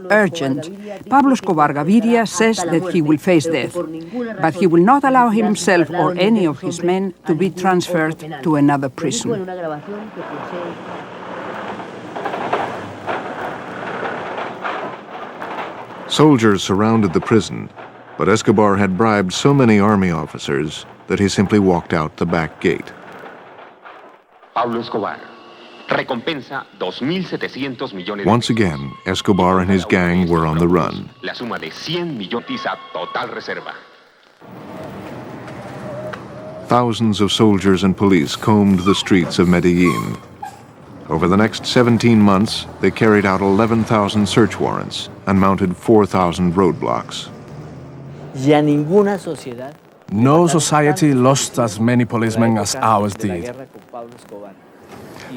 urgent. Pablo Escobar Gaviria says that he will face death, but he will not allow himself or any of his men to be transferred to another prison. Soldiers surrounded the prison, but Escobar had bribed so many army officers that he simply walked out the back gate. Pablo Escobar. Recompensa 2.700 millones. Once again, Escobar and his gang were on the run. La suma de 100 millones total reserva. Thousands of soldiers and police combed the streets of Medellin. Over the next 17 months, they carried out 11,000 search warrants and mounted 4,000 roadblocks. No society lost as many policemen as ours did.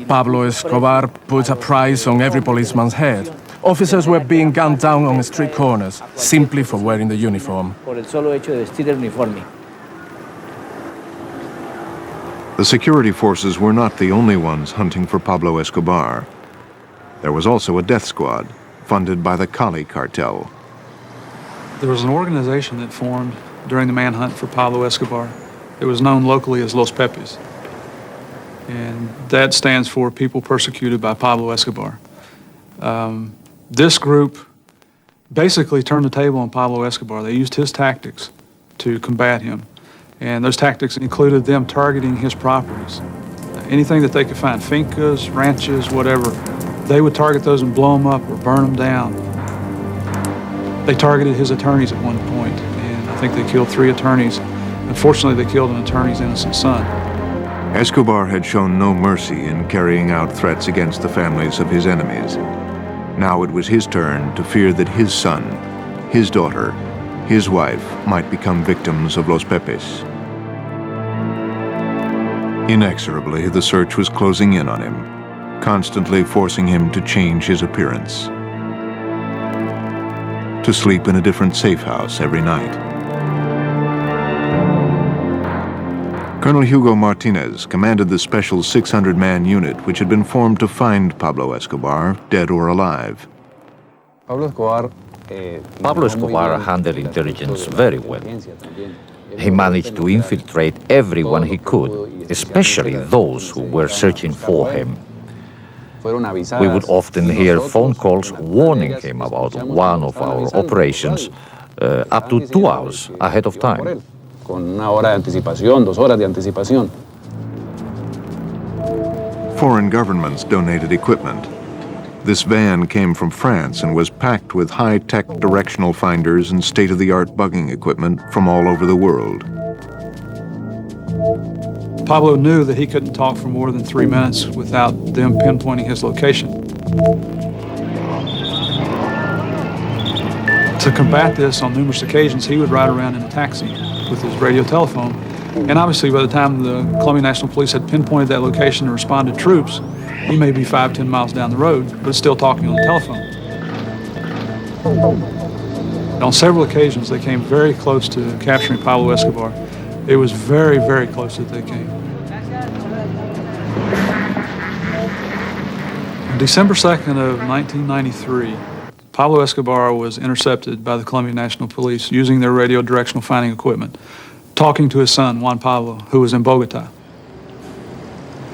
Pablo Escobar put a price on every policeman's head. Officers were being gunned down on street corners simply for wearing the uniform. The security forces were not the only ones hunting for Pablo Escobar. There was also a death squad, funded by the Cali cartel. There was an organization that formed during the manhunt for Pablo Escobar. It was known locally as Los Pepes. And that stands for People Persecuted by Pablo Escobar. This group basically turned the table on Pablo Escobar. They used his tactics to combat him. And those tactics included them targeting his properties. Anything that they could find, fincas, ranches, whatever, they would target those and blow them up or burn them down. They targeted his attorneys at one point, and I think they killed 3 attorneys. Unfortunately, they killed an attorney's innocent son. Escobar had shown no mercy in carrying out threats against the families of his enemies. Now it was his turn to fear that his son, his daughter, his wife might become victims of Los Pepes. Inexorably, the search was closing in on him, constantly forcing him to change his appearance, to sleep in a different safe house every night. Colonel Hugo Martinez commanded the special 600-man unit which had been formed to find Pablo Escobar, dead or alive. Pablo Escobar handled intelligence very well. He managed to infiltrate everyone he could, especially those who were searching for him. We would often hear phone calls warning him about one of our operations up to 2 hours ahead of time. Foreign governments donated equipment. This van came from France and was packed with high-tech directional finders and state-of-the-art bugging equipment from all over the world. Pablo knew that he couldn't talk for more than 3 minutes without them pinpointing his location. To combat this, on numerous occasions, he would ride around in a taxi with his radio telephone. And obviously, by the time the Colombian National Police had pinpointed that location and responded troops, he may be 5-10 miles down the road, but still talking on the telephone. And on several occasions, they came very close to capturing Pablo Escobar. It was very, very close that they came. On December 2nd of 1993, Pablo Escobar was intercepted by the Colombian National Police using their radio directional finding equipment, talking to his son, Juan Pablo, who was in Bogota.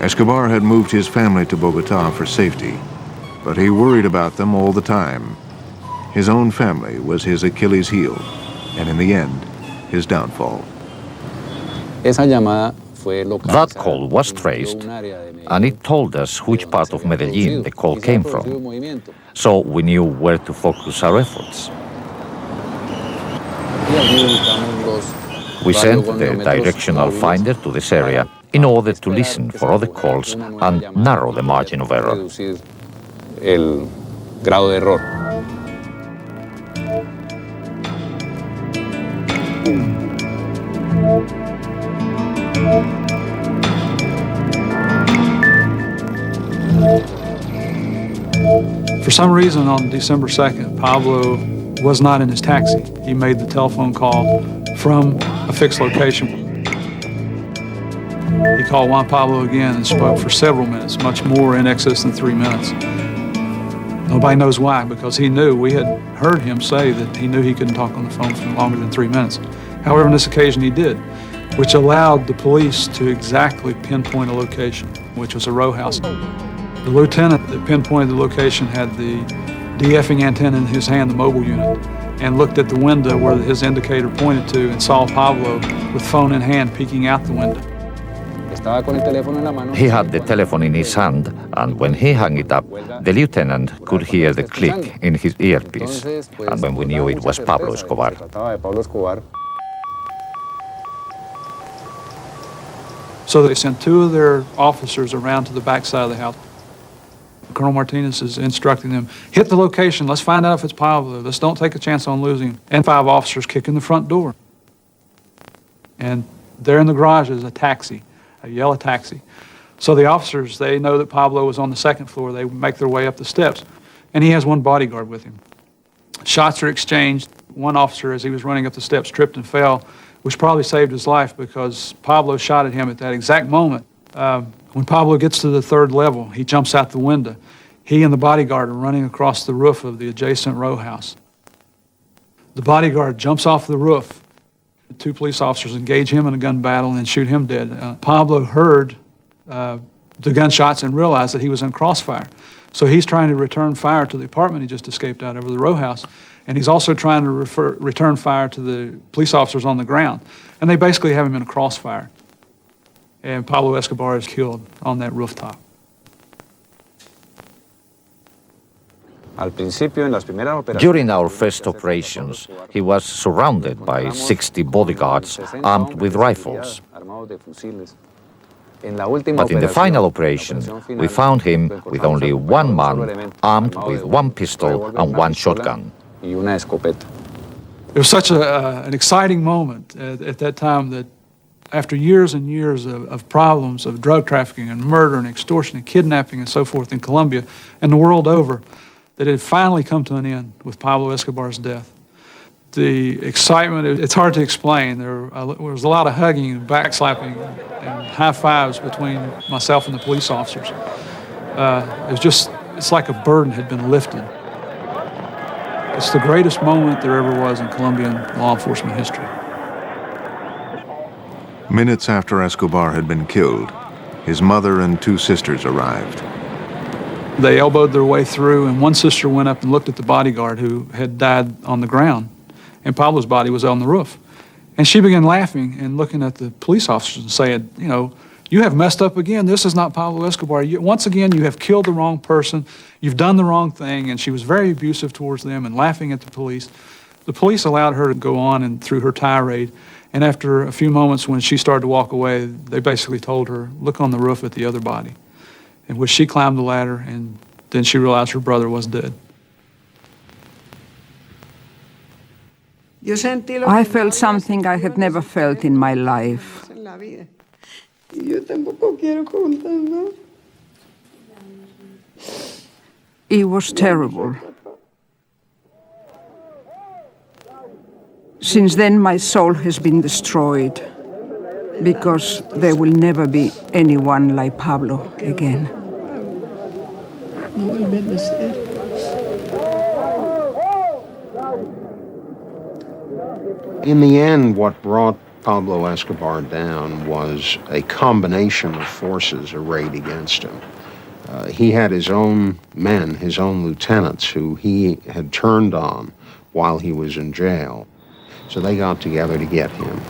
Escobar had moved his family to Bogota for safety, but he worried about them all the time. His own family was his Achilles heel, and in the end, his downfall. That call was traced, and it told us which part of Medellin the call came from, so we knew where to focus our efforts. We sent the directional finder to this area in order to listen for other calls and narrow the margin of error. For some reason, on December 2nd, Pablo was not in his taxi. He made the telephone call from a fixed location. He called Juan Pablo again and spoke for several minutes, much more in excess than 3 minutes. Nobody knows why, because he knew. We had heard him say that he knew he couldn't talk on the phone for longer than 3 minutes. However, on this occasion he did, which allowed the police to exactly pinpoint a location, which was a row house. The lieutenant that pinpointed the location had the de-effing antenna in his hand, the mobile unit, and looked at the window where his indicator pointed to and saw Pablo with phone in hand peeking out the window. He had the telephone in his hand, and when he hung it up, the lieutenant could hear the click in his earpiece, and when we knew it was Pablo Escobar. So they sent 2 of their officers around to the back side of the house. Colonel Martinez is instructing them, hit the location, let's find out if it's Pablo, let's don't take a chance on losing him. And 5 officers kick in the front door. And there in the garage is a taxi, a yellow taxi. So the officers, they know that Pablo was on the 2nd floor. They make their way up the steps, and he has 1 bodyguard with him. Shots are exchanged. 1 officer, as he was running up the steps, tripped and fell, which probably saved his life because Pablo shot at him at that exact moment. When Pablo gets to the 3rd level, he jumps out the window. He and the bodyguard are running across the roof of the adjacent row house. The bodyguard jumps off the roof. The 2 police officers engage him in a gun battle and shoot him dead. Pablo heard the gunshots and realized that he was in crossfire. So he's trying to return fire to the apartment he just escaped out over the row house. And he's also trying to return fire to the police officers on the ground. And they basically have him in a crossfire. And Pablo Escobar is killed on that rooftop. During our first operations, he was surrounded by 60 bodyguards armed with rifles. But in the final operation, we found him with only 1 man armed with 1 pistol and 1 shotgun. It was such an exciting moment at that time that after years and years of problems of drug trafficking and murder and extortion and kidnapping and so forth in Colombia and the world over, that it had finally come to an end with Pablo Escobar's death. The excitement, it's hard to explain. There was a lot of hugging and backslapping and high fives between myself and the police officers. It's like a burden had been lifted. It's the greatest moment there ever was in Colombian law enforcement history. Minutes after Escobar had been killed, his mother and 2 sisters arrived. They elbowed their way through, and 1 sister went up and looked at the bodyguard who had died on the ground, and Pablo's body was on the roof. And she began laughing and looking at the police officers and saying, you know, you have messed up again. This is not Pablo Escobar. Once again, you have killed the wrong person. You've done the wrong thing. And she was very abusive towards them and laughing at the police. The police allowed her to go on and through her tirade. And after a few moments, when she started to walk away, they basically told her, look on the roof at the other body. In which she climbed the ladder, and then she realized her brother was dead. I felt something I had never felt in my life. It was terrible. Since then, my soul has been destroyed because there will never be anyone like Pablo again. In the end, what brought Pablo Escobar down was a combination of forces arrayed against him. He had his own men, his own lieutenants, who he had turned on while he was in jail. So they got together to get him.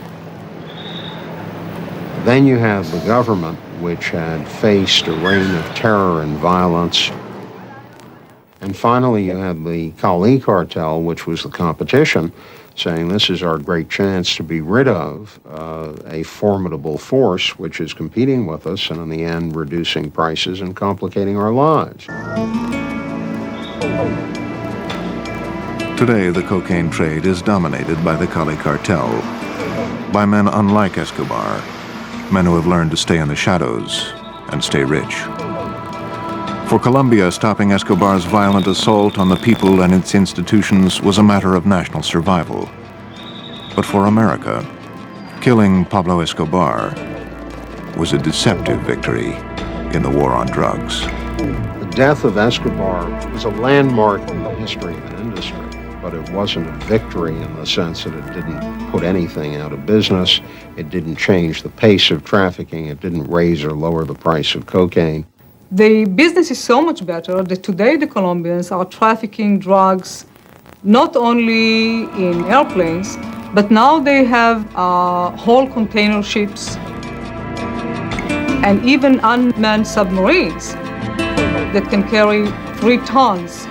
Then you have the government, which had faced a reign of terror and violence. And finally, you had the Cali cartel, which was the competition, saying this is our great chance to be rid of a formidable force which is competing with us and in the end reducing prices and complicating our lives. Today, the cocaine trade is dominated by the Cali cartel, by men unlike Escobar, men who have learned to stay in the shadows and stay rich. For Colombia, stopping Escobar's violent assault on the people and its institutions was a matter of national survival. But for America, killing Pablo Escobar was a deceptive victory in the war on drugs. The death of Escobar was a landmark in the history of an industry, but it wasn't a victory in the sense that it didn't put anything out of business, it didn't change the pace of trafficking, it didn't raise or lower the price of cocaine. The business is so much better that today the Colombians are trafficking drugs not only in airplanes, but now they have whole container ships and even unmanned submarines that can carry 3 tons.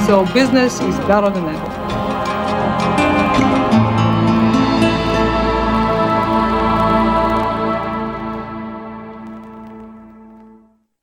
So business is better than ever.